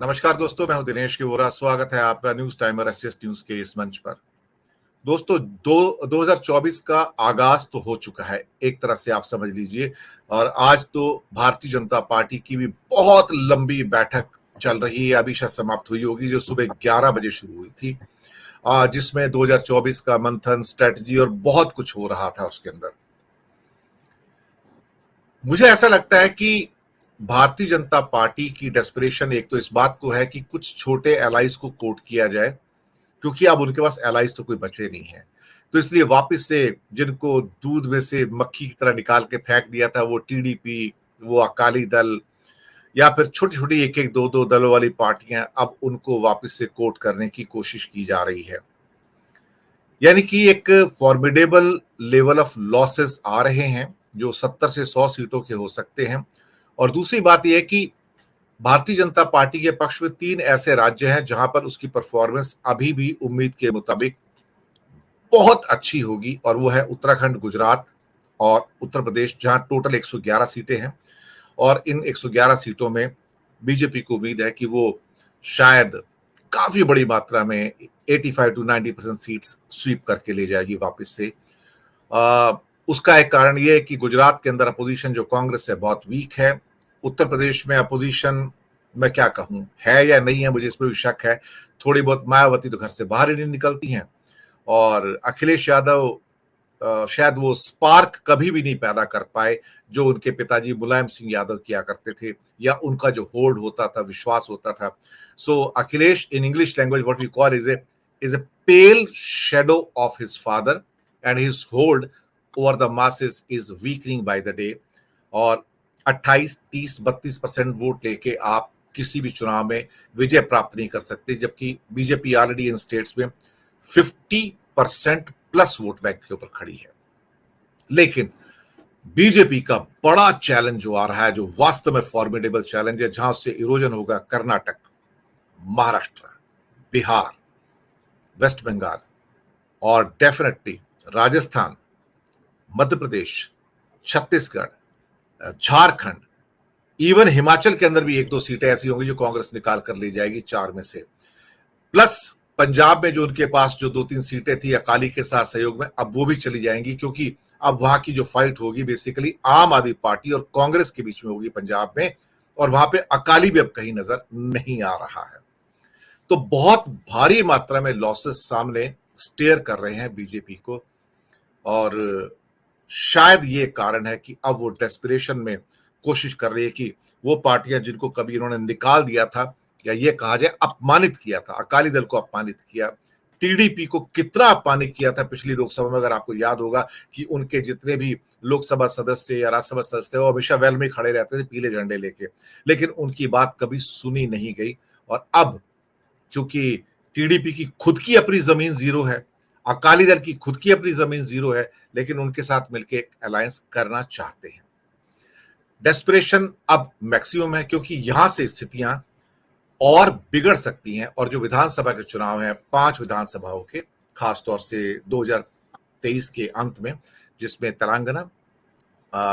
नमस्कार दोस्तों, मैं हूं दिनेश की वोरा। स्वागत है आपका न्यूज टाइमर एसएस न्यूज के इस मंच पर। दोस्तों, 2024 का आगाज तो हो चुका है, एक तरह से आप समझ लीजिए। और आज तो भारतीय जनता पार्टी की भी बहुत लंबी बैठक चल रही है, अभी शायद समाप्त हुई होगी, जो सुबह 11 बजे शुरू हुई थी, जिसमें 2024 का मंथन, स्ट्रेटजी और बहुत कुछ हो रहा था उसके अंदर। मुझे ऐसा लगता है कि भारतीय जनता पार्टी की डेस्परेशन एक तो इस बात को है कि कुछ छोटे एलाइज को कोर्ट किया जाए, क्योंकि अब उनके पास एलाइज तो कोई बचे नहीं है। तो इसलिए वापस से जिनको दूध में से मक्खी की तरह निकाल के फेंक दिया था, वो टीडीपी, वो अकाली दल, या फिर छोटी छोटी एक एक दो दो दलों वाली पार्टियां, अब उनको वापस से कोर्ट करने की कोशिश की जा रही है। यानी कि एक फॉर्मिडेबल लेवल ऑफ लॉसेस आ रहे हैं, जो 70 से 100 सीटों के हो सकते हैं। और दूसरी बात यह है कि भारतीय जनता पार्टी के पक्ष में 3 ऐसे राज्य हैं जहां पर उसकी परफॉर्मेंस अभी भी उम्मीद के मुताबिक बहुत अच्छी होगी, और वो है उत्तराखंड, गुजरात और उत्तर प्रदेश, जहां टोटल 111 सीटें हैं। और इन 111 सीटों में बीजेपी को उम्मीद है कि वो शायद काफी बड़ी मात्रा में 85 टू 90% सीट्स स्वीप करके ले जाएगी वापस से। उसका एक कारण यह है कि गुजरात के अंदर अपोजिशन जो कांग्रेस है बहुत वीक है। उत्तर प्रदेश में अपोजिशन, मैं क्या कहूं, है या नहीं है, मुझे इसमें भी शक है। थोड़ी बहुत मायावती तो घर से बाहर ही नहीं निकलती हैं, और अखिलेश यादव शायद वो स्पार्क कभी भी नहीं पैदा कर पाए जो उनके पिताजी मुलायम सिंह यादव किया करते थे, या उनका जो होल्ड होता था, विश्वास होता था। So Akhilesh, in English language what we call, is a pale shadow of his father, and his hold over the masses is weakening by the day. और 28, 30, 32% वोट लेके आप किसी भी चुनाव में विजय प्राप्त नहीं कर सकते, जबकि बीजेपी ऑलरेडी इन स्टेट्स में 50% प्लस वोट बैंक के ऊपर खड़ी है। लेकिन बीजेपी का बड़ा चैलेंज जो आ रहा है, जो वास्तव में फॉर्मिडेबल चैलेंज है, जहां से इरोजन होगा कर्नाटक, महाराष्ट्र, बिहार, वेस्ट बंगाल और डेफिनेटली राजस्थान, मध्य प्रदेश, छत्तीसगढ़, झारखंड, इवन हिमाचल के अंदर भी एक दो सीटें ऐसी होंगी जो कांग्रेस निकाल कर ले जाएगी, 4 में से। प्लस पंजाब में जो उनके पास जो 2-3 सीटें थी अकाली के साथ सहयोग में, अब वो भी चली जाएंगी, क्योंकि अब वहां की जो फाइट होगी बेसिकली आम आदमी पार्टी और कांग्रेस के बीच में होगी पंजाब में, और वहां पे अकाली भी अब कहीं नजर नहीं आ रहा है। तो बहुत भारी मात्रा में लॉसेस सामने स्टेयर कर रहे हैं बीजेपी को, और शायद ये कारण है कि अब वो डेस्परेशन में कोशिश कर रही है कि वो पार्टियां जिनको कभी इन्होंने निकाल दिया था, या ये कहा जाए अपमानित किया था, अकाली दल को अपमानित किया, टीडीपी को कितना अपमानित किया था पिछली लोकसभा में। अगर आपको याद होगा कि उनके जितने भी लोकसभा सदस्य या राज्यसभा सदस्य वो हमेशा वेल में खड़े रहते थे पीले झंडे लेके, लेकिन उनकी बात कभी सुनी नहीं गई। और अब चूंकि टीडीपी की खुद की अपनी जमीन जीरो है, अकाली दल की खुद की अपनी जमीन जीरो है, लेकिन उनके साथ मिलकर एक अलायंस करना चाहते हैं। डेस्परेशन अब मैक्सिमम है, क्योंकि यहां से स्थितियां और बिगड़ सकती हैं। और जो विधानसभा के चुनाव हैं, 5 विधानसभाओं के, खासतौर से 2023 के अंत में, जिसमें तेलंगाना,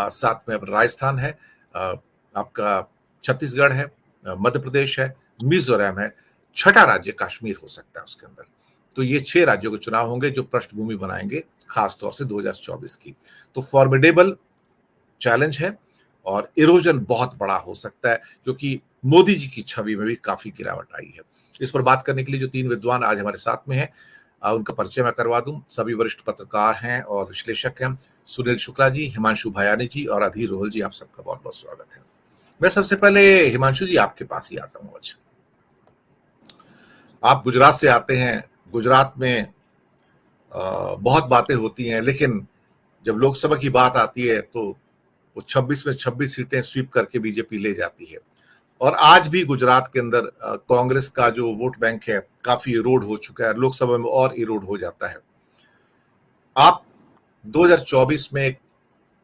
साथ में अब राजस्थान है, आपका छत्तीसगढ़ है, मध्य प्रदेश है, मिजोरम है, छठा राज्य कश्मीर हो सकता है उसके अंदर। तो ये 6 राज्यों के चुनाव होंगे जो पृष्ठभूमि बनाएंगे खासतौर से 2024 की। तो फॉर्मिडेबल चैलेंज है, और इरोजन बहुत बड़ा हो सकता है, क्योंकि मोदी जी की छवि में भी काफी गिरावट आई है। इस पर बात करने के लिए जो 3 विद्वान आज हमारे साथ में हैं, उनका परिचय मैं करवा दूं। सभी वरिष्ठ पत्रकार हैं और विश्लेषक हैं। सुनील शुक्ला जी, हिमांशु भयानी जी और अधीर रोहल जी, आप सबका बहुत बहुत स्वागत है। मैं सबसे पहले हिमांशु जी आपके पास ही आता हूं। आज आप गुजरात से आते हैं। गुजरात में बहुत बातें होती हैं, लेकिन जब लोकसभा की बात आती है तो वो 26 में 26 सीटें स्वीप करके बीजेपी ले जाती है। और आज भी गुजरात के अंदर कांग्रेस का जो वोट बैंक है काफी इरोड हो चुका है, लोकसभा में और इरोड हो जाता है। आप 2024 में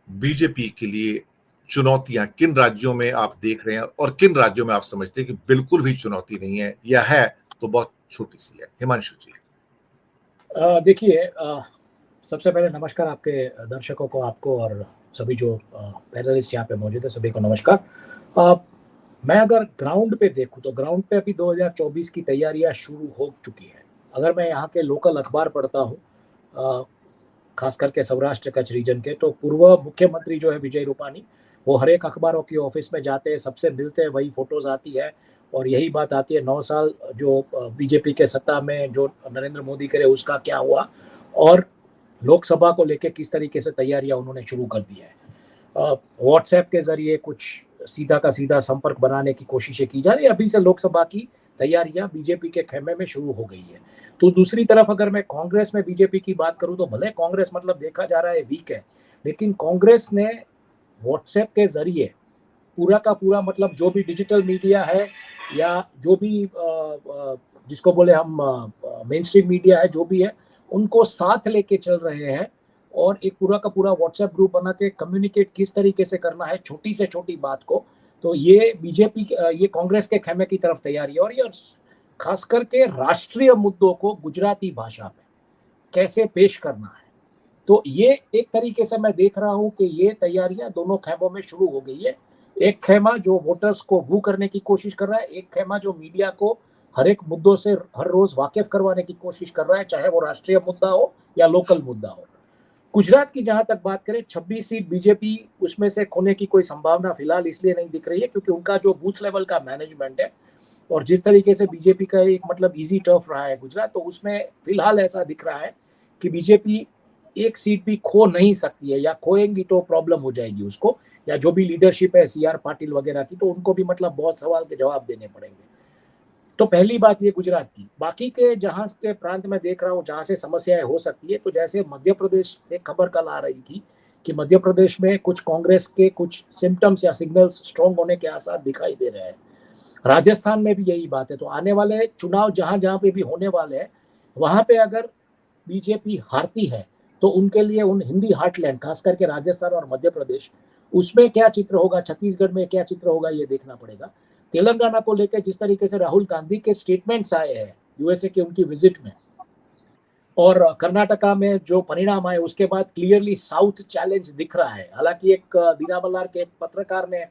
बीजेपी के लिए चुनौतियां किन राज्यों में आप देख रहे हैं, और किन राज्यों में आप समझते हैं कि बिल्कुल भी चुनौती नहीं है, या है तो बहुत छोटी सी है? हिमांशु जी। देखिए, सबसे पहले नमस्कार आपके दर्शकों को, आपको और सभी जो पैनलिस्ट यहाँ पे मौजूद है, सभी को नमस्कार। मैं अगर ग्राउंड पे देखूं तो ग्राउंड पे अभी 2024 की तैयारियां शुरू हो चुकी है। अगर मैं यहाँ के लोकल अखबार पढ़ता हूँ, खास करके सौराष्ट्र कच्छ रीजन के, तो पूर्व मुख्यमंत्री जो है विजय रूपानी, वो हर एक अखबारों की ऑफिस में जाते हैं, सबसे मिलते हैं, वही फोटोज आती है और यही बात आती है 9 साल जो बीजेपी के सत्ता में जो नरेंद्र मोदी करे उसका क्या हुआ, और लोकसभा को लेकर किस तरीके से तैयारियां उन्होंने शुरू कर दी है। व्हाट्सएप के जरिए कुछ सीधा का सीधा संपर्क बनाने की कोशिशें की जा रही है। अभी से लोकसभा की तैयारियां बीजेपी के खेमे में शुरू हो गई है। तो दूसरी तरफ अगर मैं कांग्रेस में बीजेपी की बात करूं तो भले कांग्रेस मतलब देखा जा रहा है वीक है, लेकिन कांग्रेस ने व्हाट्सएप के जरिए पूरा का पूरा मतलब जो भी डिजिटल मीडिया है या जो भी जिसको बोले हम मेन स्ट्रीम मीडिया है, जो भी है, उनको साथ लेके चल रहे हैं और एक पूरा का पूरा व्हाट्सएप ग्रुप बना के कम्युनिकेट किस तरीके से करना है छोटी से छोटी बात को। तो ये बीजेपी, ये कांग्रेस के खेमे की तरफ तैयारी है और ये खास करके राष्ट्रीय मुद्दों को गुजराती भाषा में कैसे पेश करना है। तो ये एक तरीके से मैं देख रहा हूं कि ये तैयारियां दोनों खेमों में शुरू हो गई है। एक खेमा जो वोटर्स को वू करने की कोशिश कर रहा है, एक खेमा जो मीडिया को हर एक मुद्दों से हर रोज वाकिफ करवाने की कोशिश कर रहा है, चाहे वो राष्ट्रीय मुद्दा हो या लोकल मुद्दा हो। गुजरात की जहां तक बात करें, 26 सीट बीजेपी उसमें से खोने की कोई संभावना फिलहाल इसलिए नहीं दिख रही है क्योंकि उनका जो बूथ लेवल का मैनेजमेंट है और जिस तरीके से बीजेपी का एक मतलब इजी टर्फ रहा है गुजरात, तो उसमें फिलहाल ऐसा दिख रहा है कि बीजेपी एक सीट भी खो नहीं सकती है, या खोएंगी तो प्रॉब्लम हो जाएगी उसको, या जो भी लीडरशिप है सीआर पाटिल वगैरह की, तो उनको भी मतलब बहुत सवाल के जवाब देने पड़ेंगे। तो पहली बात ये गुजरात की। बाकी के जहां के प्रांत में देख रहा हूँ जहां से समस्याएं हो सकती है, तो जैसे मध्य प्रदेश से खबर कल आ रही थी कि मध्य प्रदेश में कुछ कांग्रेस के कुछ सिम्टम्स या सिग्नल्स स्ट्रॉन्ग होने के आसार दिखाई दे रहे हैं। राजस्थान में भी यही बात है। तो आने वाले चुनाव जहां जहां पे भी होने वाले हैं, वहां पे अगर बीजेपी हारती है तो उनके लिए उन हिंदी हार्टलैंड खास करके राजस्थान और मध्य प्रदेश, उसमें क्या चित्र होगा, छत्तीसगढ़ में क्या चित्र होगा, ये देखना पड़ेगा। तेलंगाना को लेकर जिस तरीके से राहुल गांधी के स्टेटमेंट्स आए हैं यूएसए के उनकी विजिट में, और कर्नाटका में जो परिणाम आए उसके बाद क्लियरली साउथ चैलेंज दिख रहा है। हालांकि एक दीनामल्लार के एक पत्रकार ने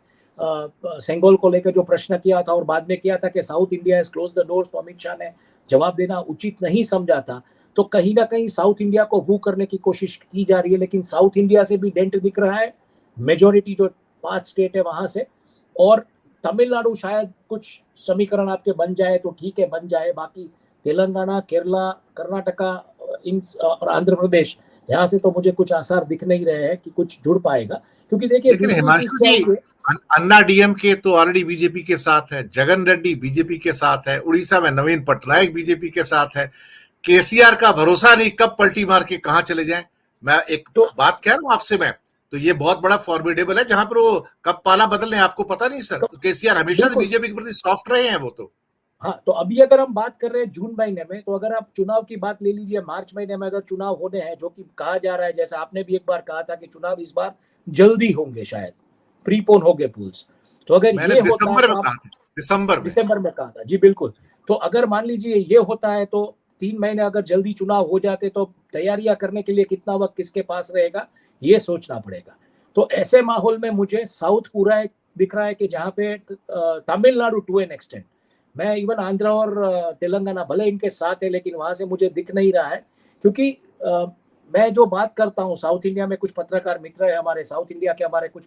सेंगोल को लेकर जो प्रश्न किया था और बाद में किया था कि south India has close the doors, तो अमित शाह ने जवाब देना उचित नहीं समझा था। तो कहीं ना कहीं साउथ इंडिया को वू करने की कोशिश की जा रही है, लेकिन साउथ इंडिया से भी डेंट दिख रहा है, मेजोरिटी जो 5 स्टेट है वहां से। और तमिलनाडु शायद कुछ समीकरण आपके बन जाए तो ठीक है, बन जाए। बाकी तेलंगाना, केरला, कर्नाटका और आंध्र प्रदेश, यहाँ से तो मुझे कुछ आसार दिख नहीं रहे हैं कि कुछ जुड़ पाएगा। क्योंकि देखिए लेकिन हिमांशु जी, अन्ना डीएमके तो ऑलरेडी बीजेपी के साथ है, जगन रेड्डी बीजेपी के साथ है, उड़ीसा में नवीन पटनायक बीजेपी के साथ है, केसीआर का भरोसा नहीं कब पलटी मार के कहां चले जाएं। मैं एक बात कह रहा हूं आपसे, मैं तो ये बहुत बड़ा फॉर्मिडेबल है जहां पर वो कब पाला बदलने आपको पता नहीं सर। तो केसीआर हमेशा से बीजेपी के प्रति सॉफ्ट रहे हैं वो तो। हाँ, तो अभी अगर हम बात कर रहे हैं जून महीने में, तो अगर आप चुनाव की बात ले लीजिए, मार्च महीने में अगर चुनाव होने हैं, जो कि कहा जा रहा है, जैसे आपने भी एक बार कहा था कि चुनाव इस बार जल्दी होंगे, शायद प्रीपोन हो गए पुल्स। तो अगर ये होता है तो दिसंबर में कहा था जी, बिल्कुल। तो अगर मान लीजिए ये होता है तो 3 महीने अगर जल्दी चुनाव हो जाते तो तैयारियां करने के लिए कितना वक्त किसके पास रहेगा, ये सोचना पड़ेगा। तो ऐसे माहौल में मुझे साउथ पूरा एक दिख रहा है कि जहाँ पे तमिलनाडु टू एन एक्सटेंट, मैं इवन आंध्र और तेलंगाना भले इनके साथ है, लेकिन वहां से मुझे दिख नहीं रहा है। क्योंकि मैं जो बात करता हूँ, साउथ इंडिया में कुछ पत्रकार मित्र है हमारे, साउथ इंडिया के हमारे कुछ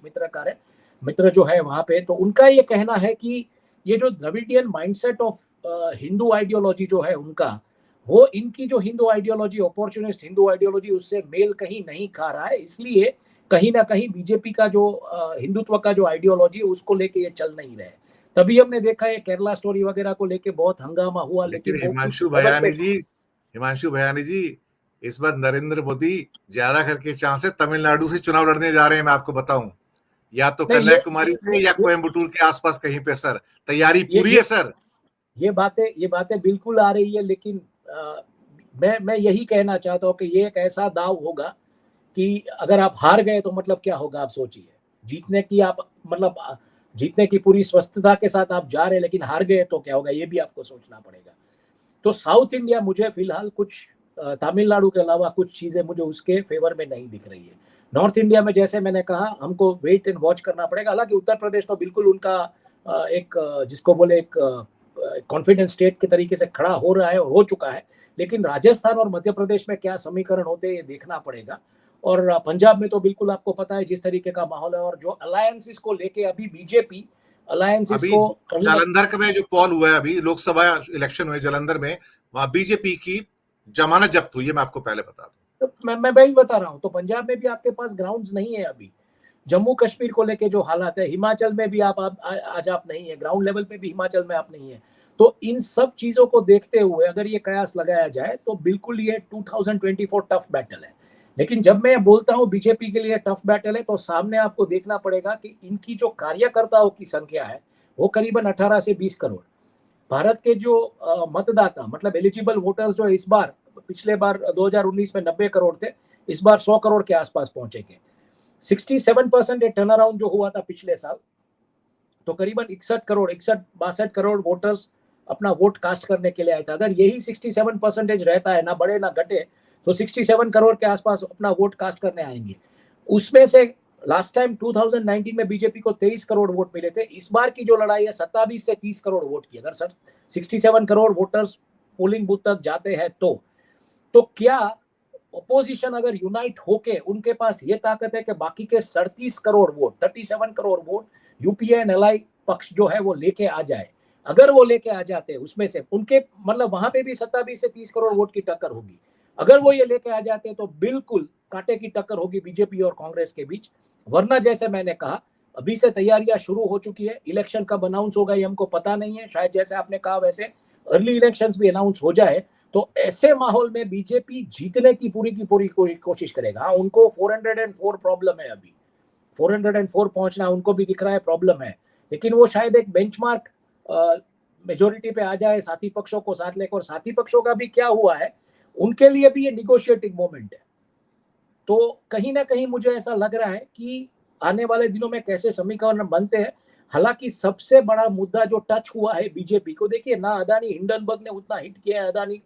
मित्र जो है वहां पे, तो उनका ये कहना है कि ये जो Dravidian mindset of Hindu ideology जो है उनका, वो इनकी जो Hindu ideology, opportunist Hindu ideology, उससे मेल कहीं नहीं खा रहा है। इसलिए कहीं ना कहीं बीजेपी का जो हिंदुत्व का जो आइडियोलॉजी है उसको लेके ये चल नहीं रहे। तभी हमने देखा है केरला स्टोरी वगैरह को लेके बहुत हंगामा हुआ। लेकिन हिमांशु भयानी जी, इस बार नरेंद्र मोदी ज्यादा करके चांस है तमिलनाडु से चुनाव लड़ने जा रहे हैं। मैं आपको बताऊं, या तो कन्याकुमारी से या कोयम्बटूर के आसपास कहीं पे सर। तैयारी पूरी है सर। ये बातें बिल्कुल आ रही है, लेकिन मैं यही कहना चाहता हूँ कि ये एक ऐसा दाव होगा कि अगर आप हार गए तो मतलब क्या होगा आप सोचिए। जीतने की पूरी स्वस्थता के साथ आप जा रहे हैं, लेकिन हार गए तो क्या होगा, ये भी आपको सोचना पड़ेगा। तो साउथ इंडिया मुझे फिलहाल कुछ तमिलनाडु के अलावा कुछ चीजें मुझे उसके फेवर में नहीं दिख रही है। नॉर्थ इंडिया में जैसे मैंने कहा, हमको वेट एंड वॉच करना पड़ेगा। हालांकि उत्तर प्रदेश तो बिल्कुल उनका एक जिसको बोले एक कॉन्फिडेंस स्टेट के तरीके से खड़ा हो रहा है और हो चुका है। लेकिन राजस्थान और मध्य प्रदेश में क्या समीकरण होते हैं ये देखना पड़ेगा। और पंजाब में तो बिल्कुल आपको पता है जिस तरीके का माहौल है, और जो अलायंसेस को लेके अभी बीजेपी अलायंसेस अभी को जालंधर में जो पोल हुआ है, अभी लोकसभा इलेक्शन हुए जालंधर में, वहां बीजेपी की जमानत जब्त हुई है, मैं आपको पहले बता दूं। तो मैं वही बता रहा हूं। तो पंजाब में भी आपके पास ग्राउंड्स नहीं है अभी। जम्मू कश्मीर को लेके जो हालात है, हिमाचल में भी आज आप नहीं है, ग्राउंड लेवल पे भी हिमाचल में आप नहीं है। तो इन सब चीजों को देखते हुए अगर ये कयास लगाया जाए तो बिल्कुल ये 2024 टफ बैटल है। लेकिन जब मैं बोलता हूं बीजेपी के लिए टफ बैटल है, तो सामने आपको देखना पड़ेगा कि इनकी जो कार्यकर्ताओं की संख्या है वो करीबन 18 से 20 करोड़। भारत के जो मतदाता मतलब एलिजिबल वोटर्स जो इस बार, पिछले बार 2019 में 90 करोड़ थे, इस बार 100 करोड़ के आसपास पहुंचेंगे। 67% टर्न अराउंड जो हुआ था पिछले साल, तो करीबन 61-62 करोड़ वोटर्स अपना वोट कास्ट करने के लिए आए थे। अगर यही 67% रहता है, ना बढ़े ना घटे, तो 67 करोड़ के आसपास अपना वोट कास्ट करने आएंगे। उसमें से लास्ट टाइम 2019 में बीजेपी को 23 करोड़ वोट मिले थे। इस बार की जो लड़ाई है 27 से 30 करोड़ वोट की। अगर 67 करोड़ वोटर्स पोलिंग बूथ तक जाते हैं तो क्या अपोजिशन अगर यूनाइट होके, उनके पास ये ताकत है कि बाकी के 37 crore vote, 37 crore vote UPA and एलआई पक्ष जो है वो लेके आ जाए। अगर वो लेके आ जाते हैं, उसमें से उनके मतलब वहां पे भी 27 से 30 करोड़ वोट की टक्कर होगी। अगर वो ये लेके आ जाते हैं तो बिल्कुल कांटे की टक्कर होगी बीजेपी और कांग्रेस के बीच। वरना जैसे मैंने कहा, अभी से तैयारियां शुरू हो चुकी है। इलेक्शन कब अनाउंस होगा ये हमको पता नहीं है। शायद जैसे आपने कहा वैसे अर्ली इलेक्शंस भी अनाउंस हो जाए, तो ऐसे माहौल में बीजेपी जीतने की पूरी कोशिश करेगा। हाँ, उनको 404 प्रॉब्लम है अभी, 404 पहुंचना उनको भी दिख रहा है प्रॉब्लम है। लेकिन वो शायद एक बेंचमार्क मेजोरिटी पे आ जाए, साथी पक्षों को साथ लेकर। और साथी पक्षों का भी क्या हुआ है, उनके लिए भी ये निगोशिएटिंग मोमेंट है। तो कहीं ना कहीं मुझे ऐसा लग रहा है कि आने वाले दिनों में कैसे समीकरण बनते हैं। हालांकि सबसे बड़ा मुद्दा जो टच हुआ है बीजेपी को, देखिए ना अदानी हिंडनबर्ग ने उतना हिट किया है अदानी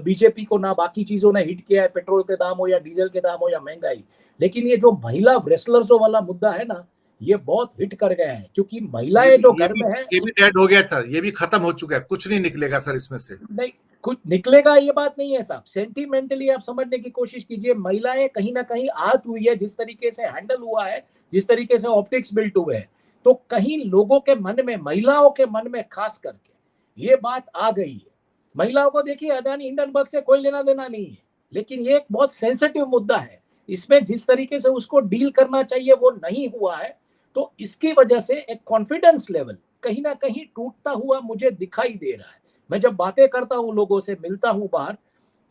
बीजेपी को, ना बाकी चीजों ने हिट किया है, पेट्रोल के दाम हो या डीजल के दाम हो या महंगाई। लेकिन ये जो महिला रेसलर्सों वाला मुद्दा है ना, ये बहुत हिट कर गया है, क्योंकि महिलाएं जो घर में है, ये भी डेड हो गया था, ये भी खत्म हो चुका है, कुछ नहीं निकलेगा सर इसमें से। नहीं कुछ निकलेगा ये बात नहीं है साहब। सेंटिमेंटली आप समझने की कोशिश कीजिए। महिलाएं कहीं ना कहीं आहत हुई है, जिस तरीके से हैंडल हुआ है, जिस तरीके से ऑप्टिक्स बिल्ट हुए हैं। तो कहीं लोगों के मन में, महिलाओं के मन में खास करके ये बात आ गई है। महिलाओं को देखिए अदानी हिंडनबर्ग से कोई लेना देना नहीं है, लेकिन ये एक बहुत सेंसिटिव मुद्दा है। इसमें जिस तरीके से उसको डील करना चाहिए वो नहीं हुआ है। तो इसकी वजह से एक कॉन्फिडेंस लेवल कहीं ना कहीं टूटता हुआ मुझे दिखाई दे रहा है। मैं जब बातें करता हूं, लोगों से मिलता हूं बाहर,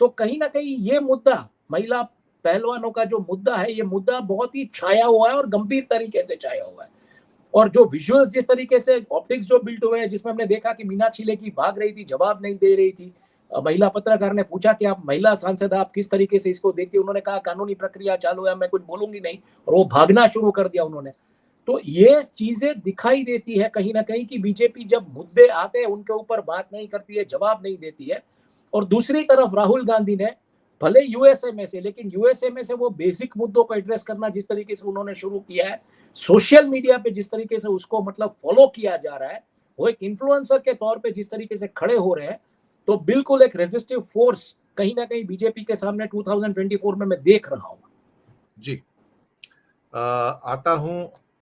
तो कहीं ना कहीं ये मुद्दा, महिला पहलवानों का जो मुद्दा है, ये मुद्दा बहुत ही छाया हुआ है और गंभीर तरीके से छाया हुआ है। और जो विजुअल्स जिस तरीके से ऑप्टिक्स जो बिल्ट हुए हैं, जिसमें हमने देखा कि मीनाक्षी लेखी भाग रही थी, जवाब नहीं दे रही थी। महिला पत्रकार ने पूछा कि आप महिला सांसद, आप किस तरीके से इसको देखती है। उन्होंने कहा कानूनी प्रक्रिया चालू है, मैं कुछ बोलूंगी नहीं, और वो भागना शुरू कर दिया उन्होंने। तो ये चीजें दिखाई देती है कहीं ना कहीं कि बीजेपी जब मुद्दे आते हैं उनके ऊपर बात नहीं करती है, जवाब नहीं देती है। और दूसरी तरफ राहुल गांधी ने भले यूएसए में से, लेकिन यूएसए में से वो बेसिक मुद्दों को एड्रेस करना जिस तरीके से उन्होंने शुरू किया है, सोशल मीडिया पे जिस तरीके से उसको मतलब फॉलो किया जा रहा है, वो एक इन्फ्लुएंसर के तौर पे जिस तरीके से खड़े हो रहे हैं, तो बिल्कुल एक रेजिस्टिव फोर्स कहीं ना कहीं बीजेपी के सामने 2024 में मैं देख रहा हूं। जी आता हूं